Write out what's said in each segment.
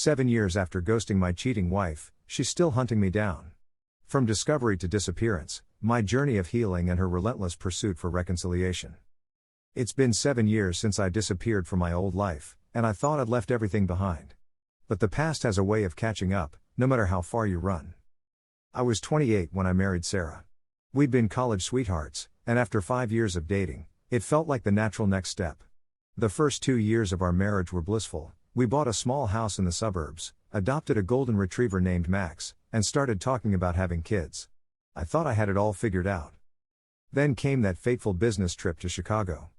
7 years after ghosting my cheating wife, she's still hunting me down. From discovery to disappearance, my journey of healing and her relentless pursuit for reconciliation. It's been 7 years since I disappeared from my old life, and I thought I'd left everything behind. But the past has a way of catching up, no matter how far you run. I was 28 when I married Sarah. We'd been college sweethearts, and after 5 years of dating, it felt like the natural next step. The first 2 years of our marriage were blissful. We bought a small house in the suburbs, adopted a golden retriever named Max, and started talking about having kids. I thought I had it all figured out. Then came that fateful business trip to Chicago.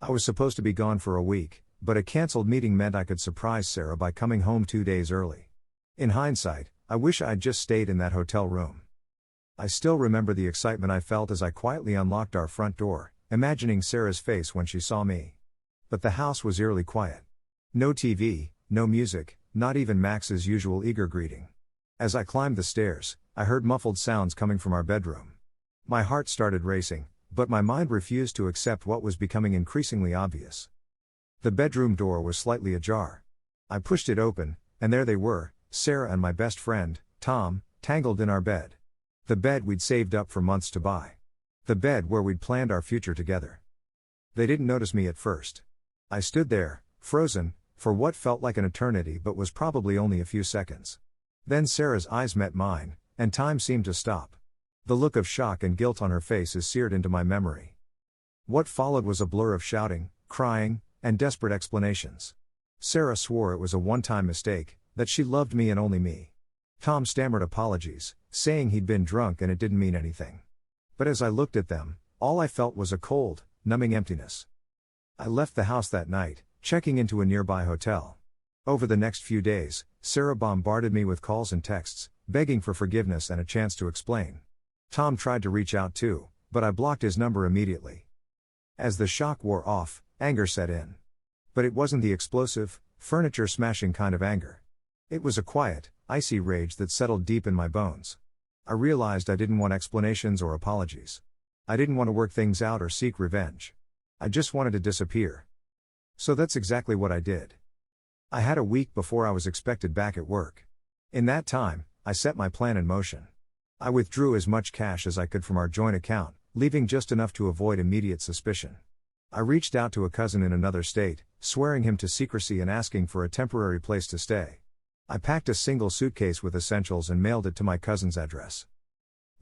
I was supposed to be gone for a week, but a canceled meeting meant I could surprise Sarah by coming home 2 days early. In hindsight, I wish I'd just stayed in that hotel room. I still remember the excitement I felt as I quietly unlocked our front door, imagining Sarah's face when she saw me. But the house was eerily quiet. No TV, no music, not even Max's usual eager greeting. As I climbed the stairs, I heard muffled sounds coming from our bedroom. My heart started racing, but my mind refused to accept what was becoming increasingly obvious. The bedroom door was slightly ajar. I pushed it open, and there they were, Sarah and my best friend, Tom, tangled in our bed. The bed we'd saved up for months to buy. The bed where we'd planned our future together. They didn't notice me at first. I stood there, frozen, for what felt like an eternity but was probably only a few seconds. Then Sarah's eyes met mine, and time seemed to stop. The look of shock and guilt on her face is seared into my memory. What followed was a blur of shouting, crying, and desperate explanations. Sarah swore it was a one-time mistake, that she loved me and only me. Tom stammered apologies, saying he'd been drunk and it didn't mean anything. But as I looked at them, all I felt was a cold, numbing emptiness. I left the house that night, checking into a nearby hotel. Over the next few days, Sarah bombarded me with calls and texts, begging for forgiveness and a chance to explain. Tom tried to reach out too, but I blocked his number immediately. As the shock wore off, anger set in. But it wasn't the explosive, furniture-smashing kind of anger. It was a quiet, icy rage that settled deep in my bones. I realized I didn't want explanations or apologies. I didn't want to work things out or seek revenge. I just wanted to disappear. So that's exactly what I did. I had a week before I was expected back at work. In that time, I set my plan in motion. I withdrew as much cash as I could from our joint account, leaving just enough to avoid immediate suspicion. I reached out to a cousin in another state, swearing him to secrecy and asking for a temporary place to stay. I packed a single suitcase with essentials and mailed it to my cousin's address.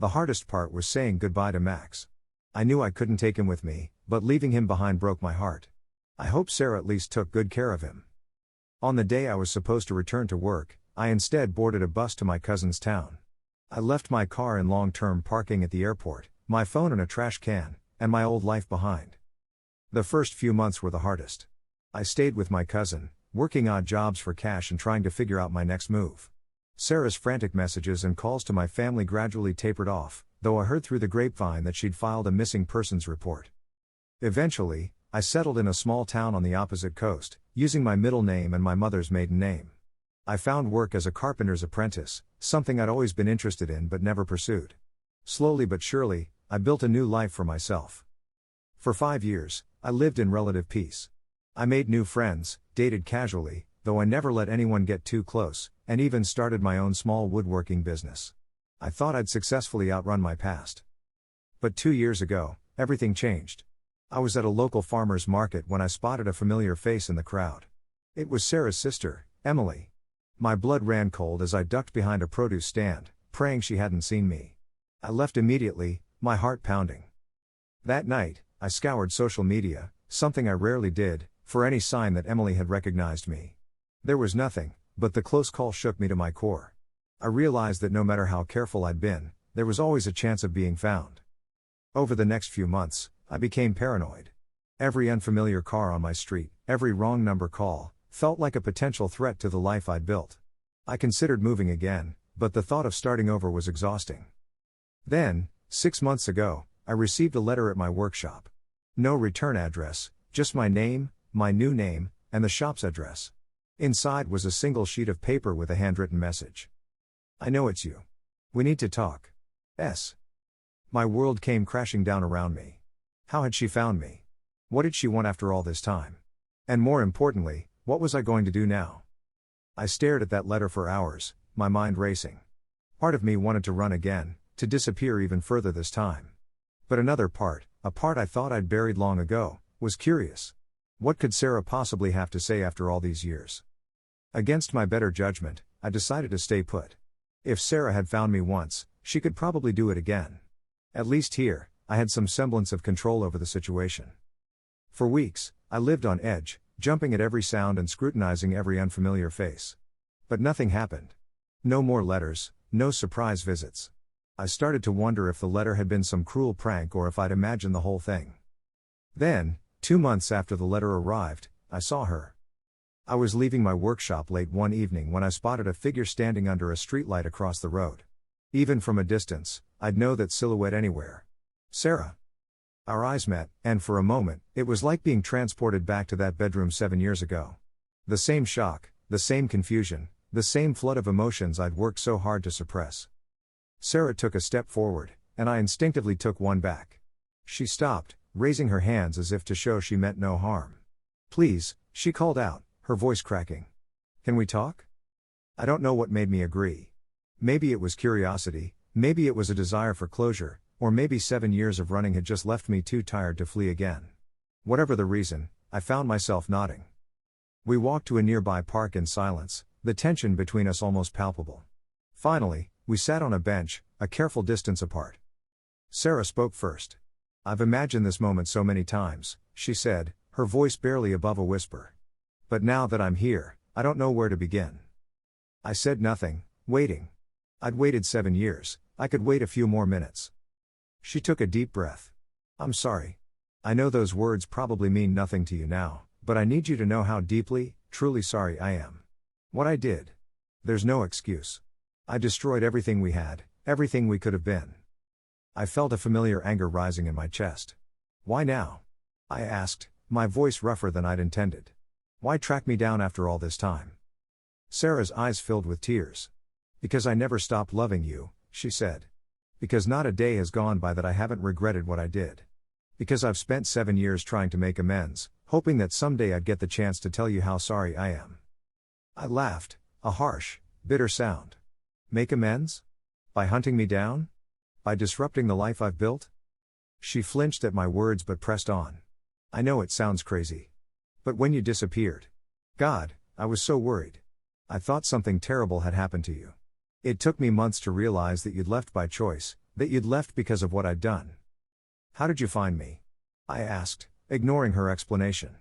The hardest part was saying goodbye to Max. I knew I couldn't take him with me, but leaving him behind broke my heart. I hope Sarah at least took good care of him. On the day I was supposed to return to work, I instead boarded a bus to my cousin's town. I left my car in long-term parking at the airport, my phone in a trash can, and my old life behind. The first few months were the hardest. I stayed with my cousin, working odd jobs for cash and trying to figure out my next move. Sarah's frantic messages and calls to my family gradually tapered off, though I heard through the grapevine that she'd filed a missing persons report. Eventually, I settled in a small town on the opposite coast, using my middle name and my mother's maiden name. I found work as a carpenter's apprentice, something I'd always been interested in but never pursued. Slowly but surely, I built a new life for myself. For 5 years, I lived in relative peace. I made new friends, dated casually, though I never let anyone get too close, and even started my own small woodworking business. I thought I'd successfully outrun my past. But 2 years ago, everything changed. I was at a local farmer's market when I spotted a familiar face in the crowd. It was Sarah's sister, Emily. My blood ran cold as I ducked behind a produce stand, praying she hadn't seen me. I left immediately, my heart pounding. That night, I scoured social media, something I rarely did, for any sign that Emily had recognized me. There was nothing, but the close call shook me to my core. I realized that no matter how careful I'd been, there was always a chance of being found. Over the next few months, I became paranoid. Every unfamiliar car on my street, every wrong number call, felt like a potential threat to the life I'd built. I considered moving again, but the thought of starting over was exhausting. Then, 6 months ago, I received a letter at my workshop. No return address, just my name, my new name, and the shop's address. Inside was a single sheet of paper with a handwritten message. I know it's you. We need to talk. S. My world came crashing down around me. How had she found me? What did she want after all this time? And more importantly, what was I going to do now? I stared at that letter for hours, my mind racing. Part of me wanted to run again, to disappear even further this time. But another part, a part I thought I'd buried long ago, was curious. What could Sarah possibly have to say after all these years? Against my better judgment, I decided to stay put. If Sarah had found me once, she could probably do it again. At least here, I had some semblance of control over the situation. For weeks, I lived on edge, jumping at every sound and scrutinizing every unfamiliar face. But nothing happened. No more letters, no surprise visits. I started to wonder if the letter had been some cruel prank or if I'd imagined the whole thing. Then, 2 months after the letter arrived, I saw her. I was leaving my workshop late one evening when I spotted a figure standing under a streetlight across the road. Even from a distance, I'd know that silhouette anywhere. Sarah. Our eyes met, and for a moment, it was like being transported back to that bedroom 7 years ago. The same shock, the same confusion, the same flood of emotions I'd worked so hard to suppress. Sarah took a step forward, and I instinctively took one back. She stopped, raising her hands as if to show she meant no harm. "Please," she called out, her voice cracking. "Can we talk?" I don't know what made me agree. Maybe it was curiosity, maybe it was a desire for closure, or maybe 7 years of running had just left me too tired to flee again. Whatever the reason, I found myself nodding. We walked to a nearby park in silence, the tension between us almost palpable. Finally, we sat on a bench, a careful distance apart. Sarah spoke first. "I've imagined this moment so many times," she said, her voice barely above a whisper. "But now that I'm here, I don't know where to begin." I said nothing, waiting. I'd waited 7 years, I could wait a few more minutes. She took a deep breath. "I'm sorry. I know those words probably mean nothing to you now, but I need you to know how deeply, truly sorry I am. What I did. There's no excuse. I destroyed everything we had, everything we could have been." I felt a familiar anger rising in my chest. "Why now?" I asked, my voice rougher than I'd intended. "Why track me down after all this time?" Sarah's eyes filled with tears. "Because I never stopped loving you," she said. "Because not a day has gone by that I haven't regretted what I did. Because I've spent 7 years trying to make amends, hoping that someday I'd get the chance to tell you how sorry I am." I laughed, a harsh, bitter sound. "Make amends? By hunting me down? By disrupting the life I've built?" She flinched at my words but pressed on. "I know it sounds crazy. But when you disappeared. God, I was so worried. I thought something terrible had happened to you. It took me months to realize that you'd left by choice, that you'd left because of what I'd done." "How did you find me?" I asked, ignoring her explanation.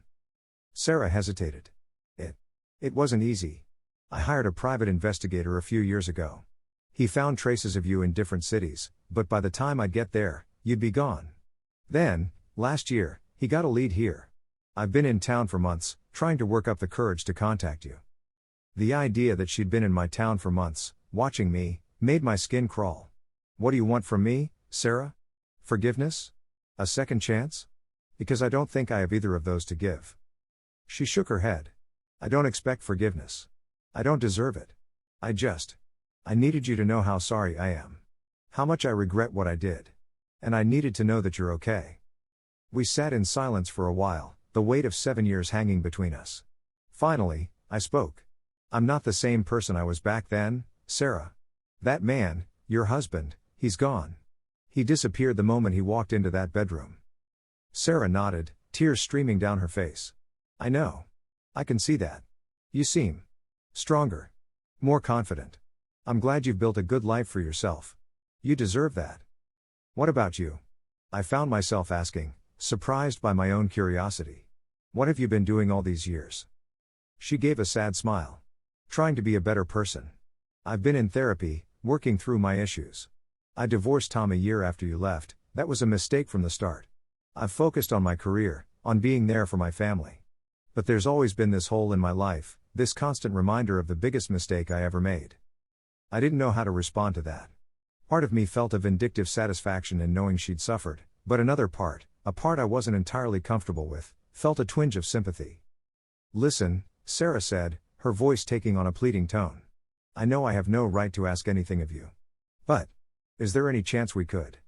Sarah hesitated. It wasn't easy. I hired a private investigator a few years ago. He found traces of you in different cities, but by the time I'd get there, you'd be gone. Then, last year, he got a lead here. I've been in town for months, trying to work up the courage to contact you." The idea that she'd been in my town for months, watching me, made my skin crawl. "What do you want from me, Sarah? Forgiveness? A second chance? Because I don't think I have either of those to give." She shook her head. "I don't expect forgiveness. I don't deserve it. I needed you to know how sorry I am. How much I regret what I did. And I needed to know that you're okay." We sat in silence for a while, the weight of 7 years hanging between us. Finally, I spoke. "I'm not the same person I was back then, Sarah. That man, your husband, he's gone. He disappeared the moment he walked into that bedroom." Sarah nodded, tears streaming down her face. "I know. I can see that. You seem stronger. More confident. I'm glad you've built a good life for yourself. You deserve that." "What about you?" I found myself asking, surprised by my own curiosity. "What have you been doing all these years?" She gave a sad smile. "Trying to be a better person. I've been in therapy, working through my issues. I divorced Tom a year after you left. That was a mistake from the start. I've focused on my career, on being there for my family. But there's always been this hole in my life, this constant reminder of the biggest mistake I ever made." I didn't know how to respond to that. Part of me felt a vindictive satisfaction in knowing she'd suffered, but another part, a part I wasn't entirely comfortable with, felt a twinge of sympathy. "Listen," Sarah said, her voice taking on a pleading tone. "I know I have no right to ask anything of you. But is there any chance we could?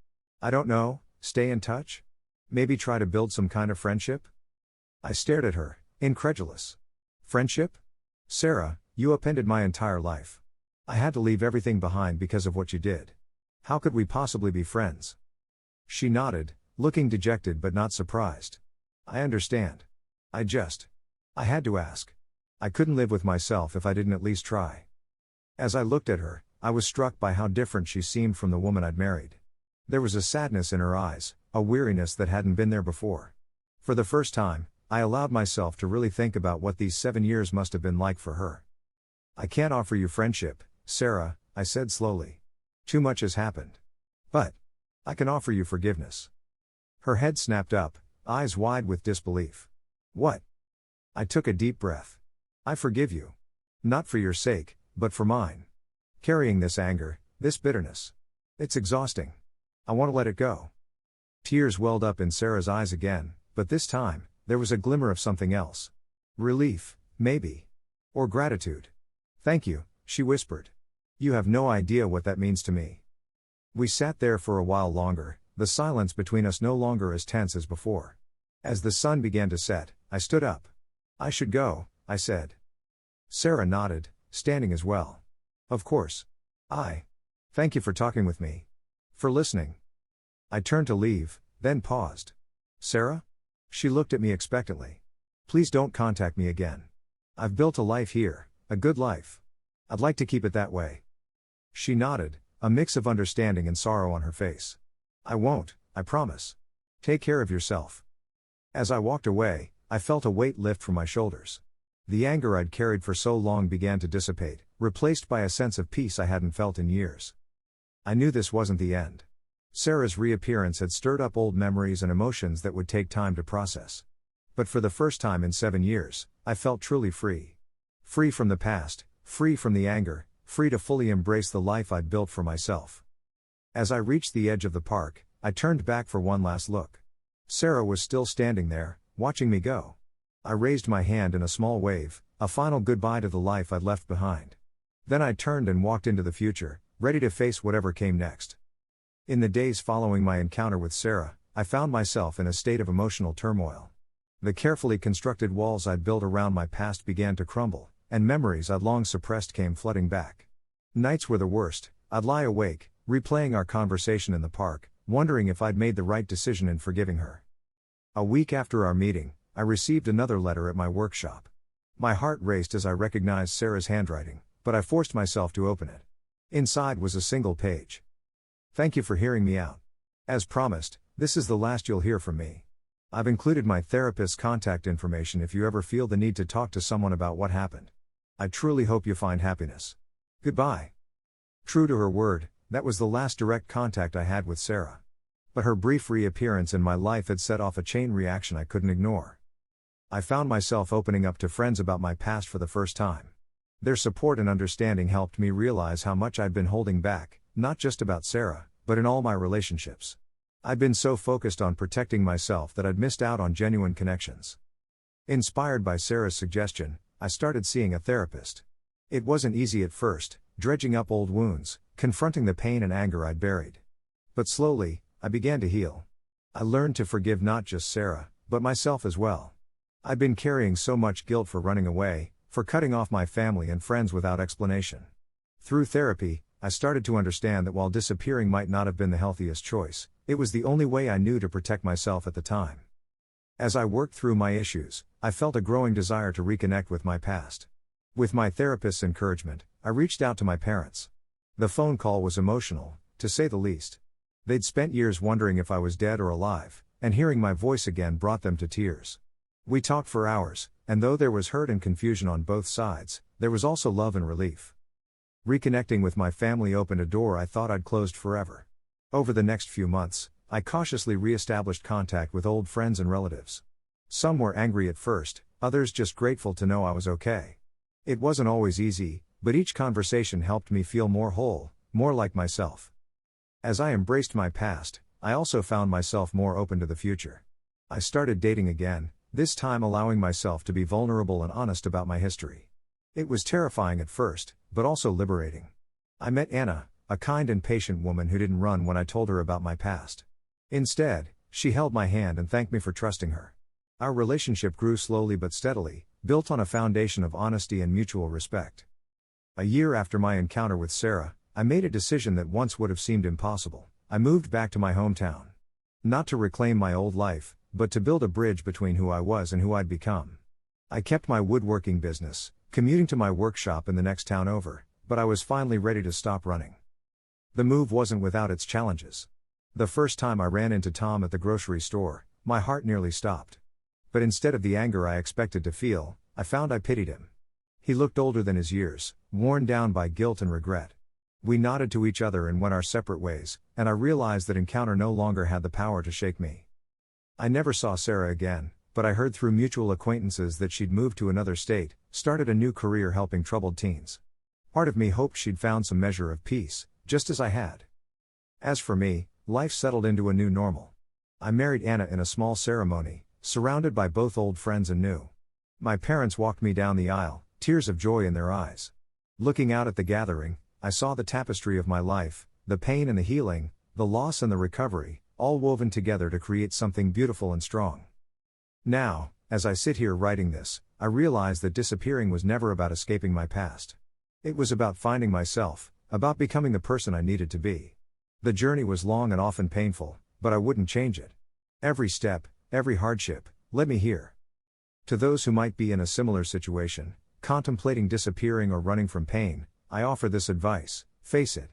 I don't know, stay in touch? Maybe try to build some kind of friendship?" I stared at her, incredulous. "Friendship? Sarah, You upended my entire life. I had to leave everything behind because of what you did. How could we possibly be friends? She nodded, looking dejected but not surprised. I understand. I had to ask. I couldn't live with myself if I didn't at least try. As I looked at her, I was struck by how different she seemed from the woman I'd married. There was a sadness in her eyes, a weariness that hadn't been there before. For the first time, I allowed myself to really think about what these 7 years must have been like for her. I can't offer you friendship, Sarah, I said slowly. Too much has happened. But I can offer you forgiveness. Her head snapped up, eyes wide with disbelief. What? I took a deep breath. I forgive you. Not for your sake, but for mine. Carrying this anger, this bitterness. It's exhausting. I want to let it go. Tears welled up in Sarah's eyes again, but this time, there was a glimmer of something else. Relief, maybe. Or gratitude. Thank you, she whispered. You have no idea what that means to me. We sat there for a while longer, the silence between us no longer as tense as before. As the sun began to set, I stood up. I should go, I said. Sarah nodded, standing as well. Of course. Thank you for talking with me. For listening. I turned to leave, then paused. Sarah? She looked at me expectantly. Please don't contact me again. I've built a life here, a good life. I'd like to keep it that way. She nodded, a mix of understanding and sorrow on her face. I won't, I promise. Take care of yourself. As I walked away, I felt a weight lift from my shoulders. The anger I'd carried for so long began to dissipate, replaced by a sense of peace I hadn't felt in years. I knew this wasn't the end. Sarah's reappearance had stirred up old memories and emotions that would take time to process. But for the first time in 7 years, I felt truly free. Free from the past, free from the anger, free to fully embrace the life I'd built for myself. As I reached the edge of the park, I turned back for one last look. Sarah was still standing there, watching me go. I raised my hand in a small wave, a final goodbye to the life I'd left behind. Then I turned and walked into the future, ready to face whatever came next. In the days following my encounter with Sarah, I found myself in a state of emotional turmoil. The carefully constructed walls I'd built around my past began to crumble, and memories I'd long suppressed came flooding back. Nights were the worst. I'd lie awake, replaying our conversation in the park, wondering if I'd made the right decision in forgiving her. A week after our meeting, I received another letter at my workshop. My heart raced as I recognized Sarah's handwriting, but I forced myself to open it. Inside was a single page. Thank you for hearing me out. As promised, this is the last you'll hear from me. I've included my therapist's contact information if you ever feel the need to talk to someone about what happened. I truly hope you find happiness. Goodbye. True to her word, that was the last direct contact I had with Sarah. But her brief reappearance in my life had set off a chain reaction I couldn't ignore. I found myself opening up to friends about my past for the first time. Their support and understanding helped me realize how much I'd been holding back, not just about Sarah, but in all my relationships. I'd been so focused on protecting myself that I'd missed out on genuine connections. Inspired by Sarah's suggestion, I started seeing a therapist. It wasn't easy at first, dredging up old wounds, confronting the pain and anger I'd buried. But slowly, I began to heal. I learned to forgive not just Sarah, but myself as well. I'd been carrying so much guilt for running away, for cutting off my family and friends without explanation. Through therapy, I started to understand that while disappearing might not have been the healthiest choice, it was the only way I knew to protect myself at the time. As I worked through my issues, I felt a growing desire to reconnect with my past. With my therapist's encouragement, I reached out to my parents. The phone call was emotional, to say the least. They'd spent years wondering if I was dead or alive, and hearing my voice again brought them to tears. We talked for hours, and though there was hurt and confusion on both sides, there was also love and relief. Reconnecting with my family opened a door I thought I'd closed forever. Over the next few months, I cautiously re-established contact with old friends and relatives. Some were angry at first, others just grateful to know I was okay. It wasn't always easy, but each conversation helped me feel more whole, more like myself. As I embraced my past, I also found myself more open to the future. I started dating again, this time allowing myself to be vulnerable and honest about my history. It was terrifying at first, but also liberating. I met Anna, a kind and patient woman who didn't run when I told her about my past. Instead, she held my hand and thanked me for trusting her. Our relationship grew slowly but steadily, built on a foundation of honesty and mutual respect. A year after my encounter with Sarah, I made a decision that once would have seemed impossible. I moved back to my hometown. Not to reclaim my old life, but to build a bridge between who I was and who I'd become. I kept my woodworking business, commuting to my workshop in the next town over, but I was finally ready to stop running. The move wasn't without its challenges. The first time I ran into Tom at the grocery store, my heart nearly stopped. But instead of the anger I expected to feel, I found I pitied him. He looked older than his years, worn down by guilt and regret. We nodded to each other and went our separate ways, and I realized that encounter no longer had the power to shake me. I never saw Sarah again, but I heard through mutual acquaintances that she'd moved to another state, started a new career helping troubled teens. Part of me hoped she'd found some measure of peace, just as I had. As for me, life settled into a new normal. I married Anna in a small ceremony, surrounded by both old friends and new. My parents walked me down the aisle, tears of joy in their eyes. Looking out at the gathering, I saw the tapestry of my life, the pain and the healing, the loss and the recovery, all woven together to create something beautiful and strong. Now, as I sit here writing this, I realize that disappearing was never about escaping my past. It was about finding myself, about becoming the person I needed to be. The journey was long and often painful, but I wouldn't change it. Every step, every hardship, led me here. To those who might be in a similar situation, contemplating disappearing or running from pain, I offer this advice: face it.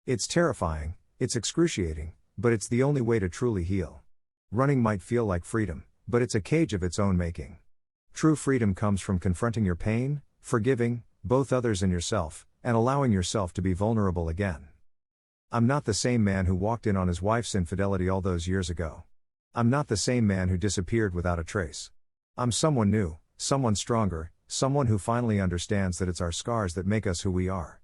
It's terrifying, it's excruciating, but it's the only way to truly heal. Running might feel like freedom, but it's a cage of its own making. True freedom comes from confronting your pain, forgiving both others and yourself, and allowing yourself to be vulnerable again. I'm not the same man who walked in on his wife's infidelity all those years ago. I'm not the same man who disappeared without a trace. I'm someone new, someone stronger, someone who finally understands that it's our scars that make us who we are.